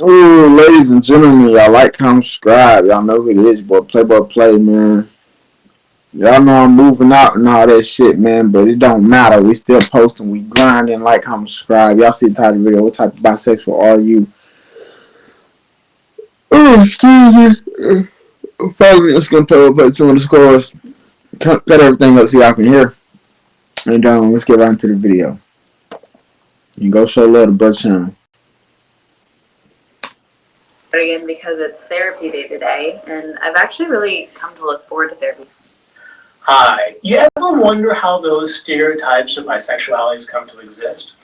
Ooh, ladies and gentlemen, y'all like, comment, subscribe. Y'all know who it is, boy. Playboy Play, man. Y'all know I'm moving out and all that shit, man, but it don't matter. We still posting, we grinding, like, comment, subscribe. Y'all see the title of the video. What type of bisexual are you? Oh, excuse me. Follow me. Let's go play some of the scores. Cut everything up so y'all can hear. And let's get right into the video. You go show love to Brother Sean. Again, because it's therapy day today, and I've actually really come to look forward to therapy. Hi. You ever wonder how those stereotypes of bisexualities come to exist?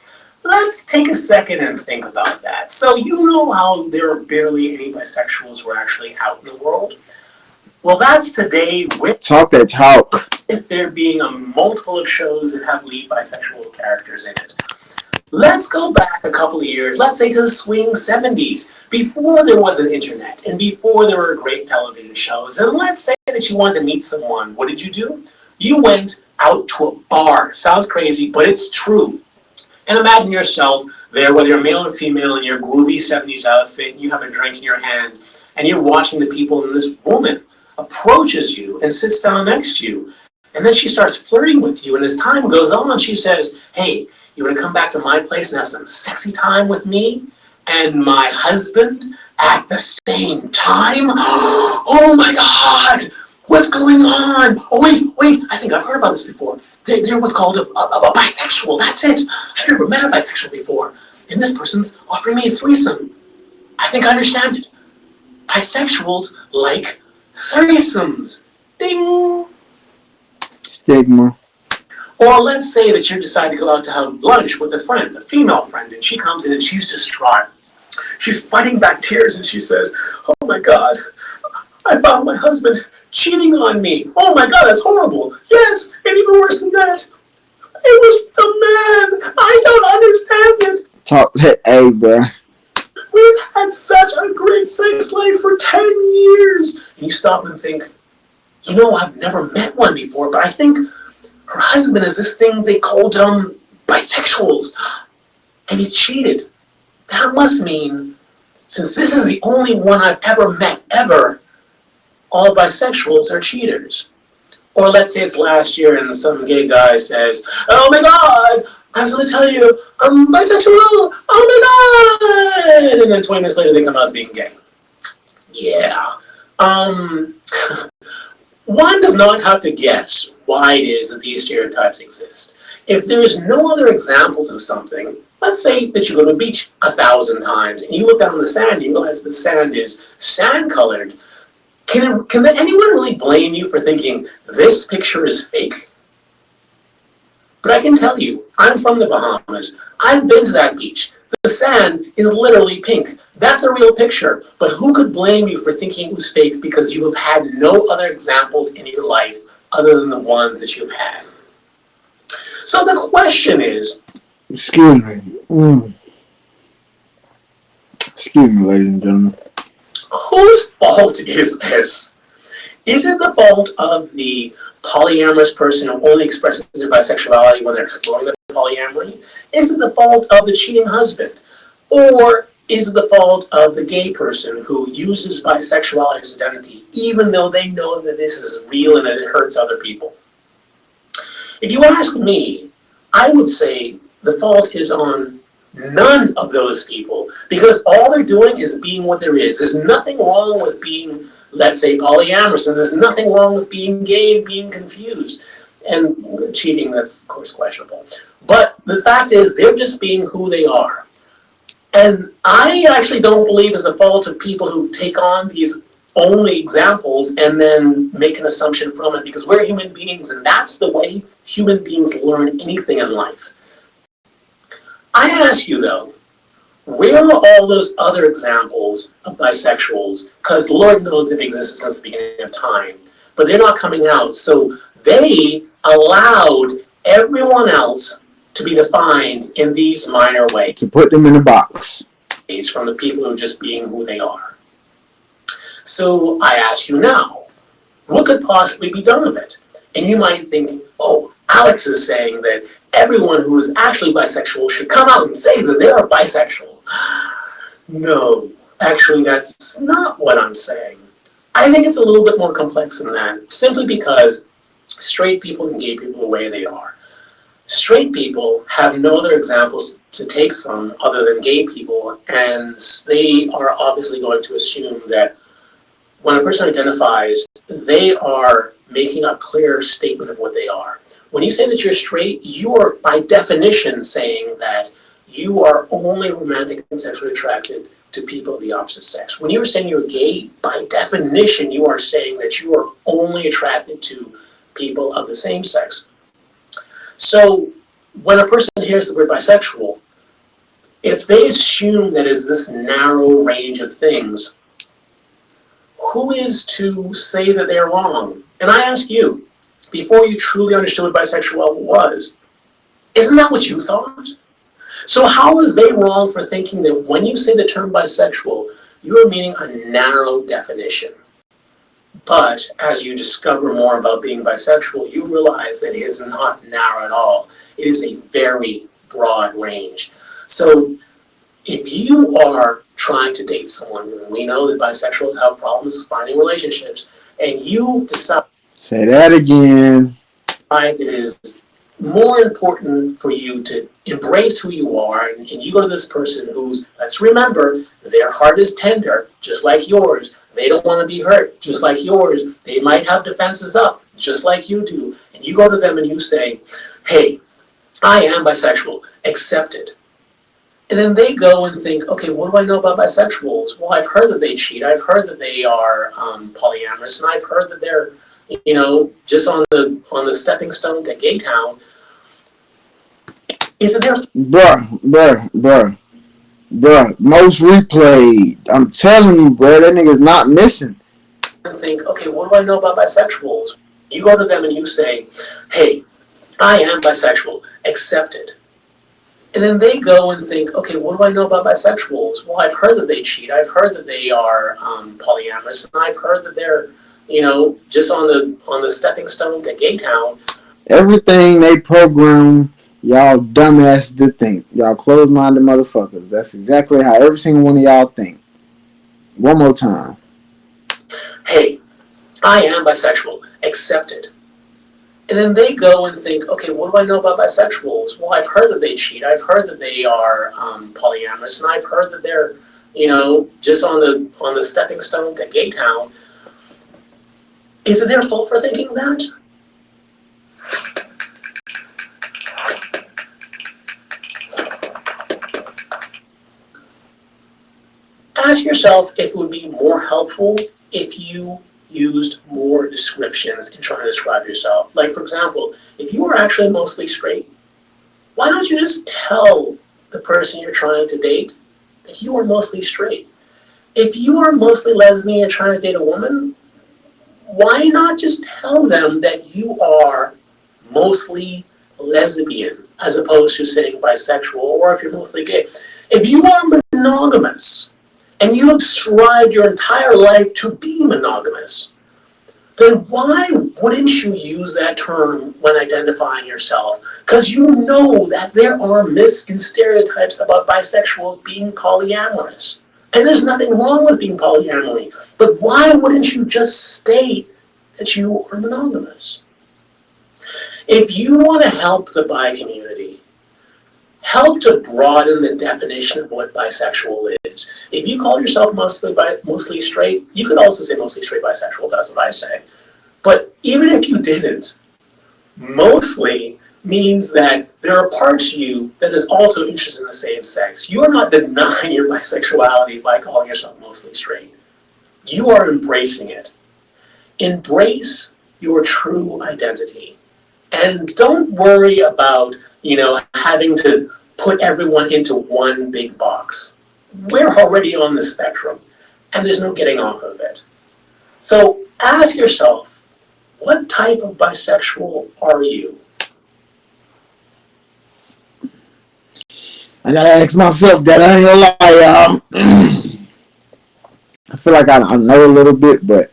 Let's take a second and think about that. So you know how there are barely any bisexuals who are actually out in the world? Well, that's today with Talk that talk. there being a multiple of shows that have lead bisexual characters in it. Let's go back a couple of years, let's say to the swing 70s, before there was an internet and before there were great television shows. And let's say that you wanted to meet someone. What did you do? You went out to a bar. Sounds crazy, but it's true. And imagine yourself there, whether you're male or female, in your groovy 70s outfit, and you have a drink in your hand, and you're watching the people, and this woman approaches you and sits down next to you. And then she starts flirting with you, and as time goes on, she says, hey, you want to come back to my place and have some sexy time with me and my husband at the same time? Oh my God! What's going on? Oh wait, I think I've heard about this before. There was called a bisexual, that's it. I've never met a bisexual before. And this person's offering me a threesome. I think I understand it. Bisexuals like threesomes. Ding! Stigma. Or let's say that you decide to go out to have lunch with a friend, a female friend, and she comes in and she's distraught. She's fighting back tears and she says, oh my God, I found my husband cheating on me. Oh my God, that's horrible. Yes, and even worse than that, it was the man. I don't understand it. Talk that, hey, bro. We've had such a great sex life for 10 years. And you stop and think, you know, I've never met one before, but I think her husband is this thing they called bisexuals, and he cheated. That must mean, since this is the only one I've ever met ever, all bisexuals are cheaters. Or let's say it's last year and some gay guy says, oh my God, I have something to tell you, I'm bisexual, oh my God! And then 20 minutes later they come out as being gay. Yeah. One does not have to guess why it is that these stereotypes exist. If there is no other examples of something, let's say that you go to the beach 1,000 times and you look down on the sand and you realize the sand is sand-colored, can anyone really blame you for thinking this picture is fake? But I can tell you, I'm from the Bahamas. I've been to that beach. The sand is literally pink. That's a real picture. But who could blame you for thinking it was fake because you have had no other examples in your life other than the ones that you've had? So the question is... Excuse me. Excuse me, ladies and gentlemen. Whose fault is this? Is it the fault of the polyamorous person who only expresses their bisexuality when they're exploring their polyamory? Is it the fault of the cheating husband? Or is it the fault of the gay person who uses bisexuality as identity even though they know that this is real and that it hurts other people? If you ask me, I would say the fault is on none of those people, because all they're doing is being what there is. There's nothing wrong with being, let's say, polyamorous, and there's nothing wrong with being gay and being confused. And cheating, that's of course questionable. But the fact is, they're just being who they are. And I actually don't believe it's the fault of people who take on these only examples and then make an assumption from it, because we're human beings, and that's the way human beings learn anything in life. I ask you though, where are all those other examples of bisexuals? Because Lord knows they've existed since the beginning of time, but they're not coming out. So they allowed everyone else to be defined in these minor ways. To put them in a box. From the people who are just being who they are. So I ask you now, what could possibly be done with it? And you might think, oh, Alex is saying that everyone who is actually bisexual should come out and say that they are bisexual. No, Actually, that's not what I'm saying. I think it's a little bit more complex than that, simply because straight people and gay people the way they are. Straight people have no other examples to take from other than gay people, and they are obviously going to assume that when a person identifies, they are making a clear statement of what they are. When you say that you're straight, you are by definition saying that you are only romantic and sexually attracted to people of the opposite sex. When you're saying you're gay, by definition, you are saying that you are only attracted to people of the same sex. So when a person hears the word bisexual, if they assume that is this narrow range of things, who is to say that they're wrong? And I ask you, before you truly understood what bisexual was, isn't that what you thought? So how are they wrong for thinking that when you say the term bisexual, you are meaning a narrow definition? But as you discover more about being bisexual, you realize that it is not narrow at all. It is a very broad range. So if you are trying to date someone, and we know that bisexuals have problems finding relationships, and you decide Say that again. it is more important for you to embrace who you are, and you go to this person who's, let's remember, their heart is tender, just like yours. They don't want to be hurt, just like yours. They might have defenses up, just like you do. And you go to them and you say, hey, I am bisexual, accept it. And then they go and think, okay, what do I know about bisexuals? Well, I've heard that they cheat. I've heard that they are polyamorous, and I've heard that they're, just on the stepping stone to gay town. Is it their Bruh, most replayed. I'm telling you, bro, that nigga's not missing. and think, okay, what do I know about bisexuals? You go to them and you say, hey, I am bisexual, accept it. And then they go and think, okay, what do I know about bisexuals? Well, I've heard that they cheat. I've heard that they are polyamorous, and I've heard that they're, just on the stepping stone to gay town. Everything they program y'all dumbasses to think. Y'all closed-minded motherfuckers. That's exactly how every single one of y'all think. One more time. Hey, I am bisexual, accept it. And then they go and think, okay, what do I know about bisexuals? Well, I've heard that they cheat. I've heard that they are polyamorous, and I've heard that they're, just on the stepping stone to gay town. Is it their fault for thinking that? Ask yourself if it would be more helpful if you used more descriptions in trying to describe yourself. Like, for example, if you are actually mostly straight, why don't you just tell the person you're trying to date that you are mostly straight? If you are mostly lesbian and trying to date a woman, why not just tell them that you are mostly lesbian as opposed to saying bisexual, or if you're mostly gay? If you are monogamous, and you have strived your entire life to be monogamous, then why wouldn't you use that term when identifying yourself? Because you know that there are myths and stereotypes about bisexuals being polyamorous. And there's nothing wrong with being polyamory. But why wouldn't you just state that you are monogamous? If you want to help the bi community, help to broaden the definition of what bisexual is. If you call yourself mostly straight, you could also say mostly straight bisexual, that's what I say. But even if you didn't, mostly means that there are parts of you that is also interested in the same sex. You are not denying your bisexuality by calling yourself mostly straight. You are embracing it. Embrace your true identity. And don't worry about, having to put everyone into one big box. We're already on the spectrum, and there's no getting off of it. So ask yourself, what type of bisexual are you? I gotta ask myself that. I ain't gonna lie, y'all. I feel like I know a little bit, but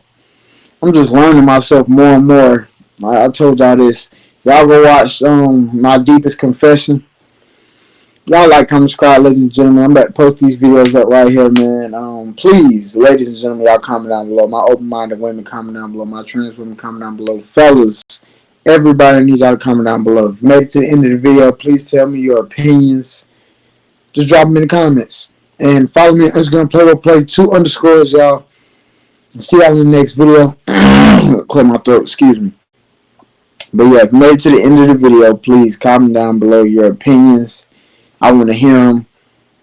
I'm just learning myself more and more. I told y'all this. Y'all go watch My Deepest Confession. Y'all like, comment, subscribe, ladies and gentlemen. I'm about to post these videos up right here, man. Please, ladies and gentlemen, y'all comment down below. My open-minded women, comment down below. My trans women, comment down below. Fellas, everybody needs y'all to comment down below. If you made it to the end of the video, please tell me your opinions. Just drop them in the comments. And follow me on Instagram, play2_, y'all. See y'all in the next video. Clear my throat, excuse me. But yeah, if you made it to the end of the video, please comment down below your opinions. I want to hear them.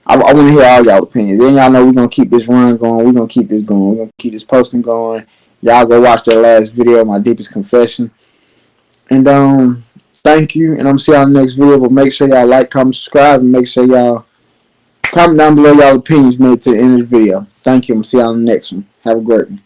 I want to hear all y'all opinions. Then y'all know we're going to keep this run going. We're going to keep this going. We're going to keep this posting going. Y'all go watch that last video, My Deepest Confession. And thank you. And I'm going to see y'all in the next video. But make sure y'all like, comment, subscribe. And make sure y'all comment down below y'all opinions made to the end of the video. Thank you. I'm going to see y'all in the next one. Have a great one.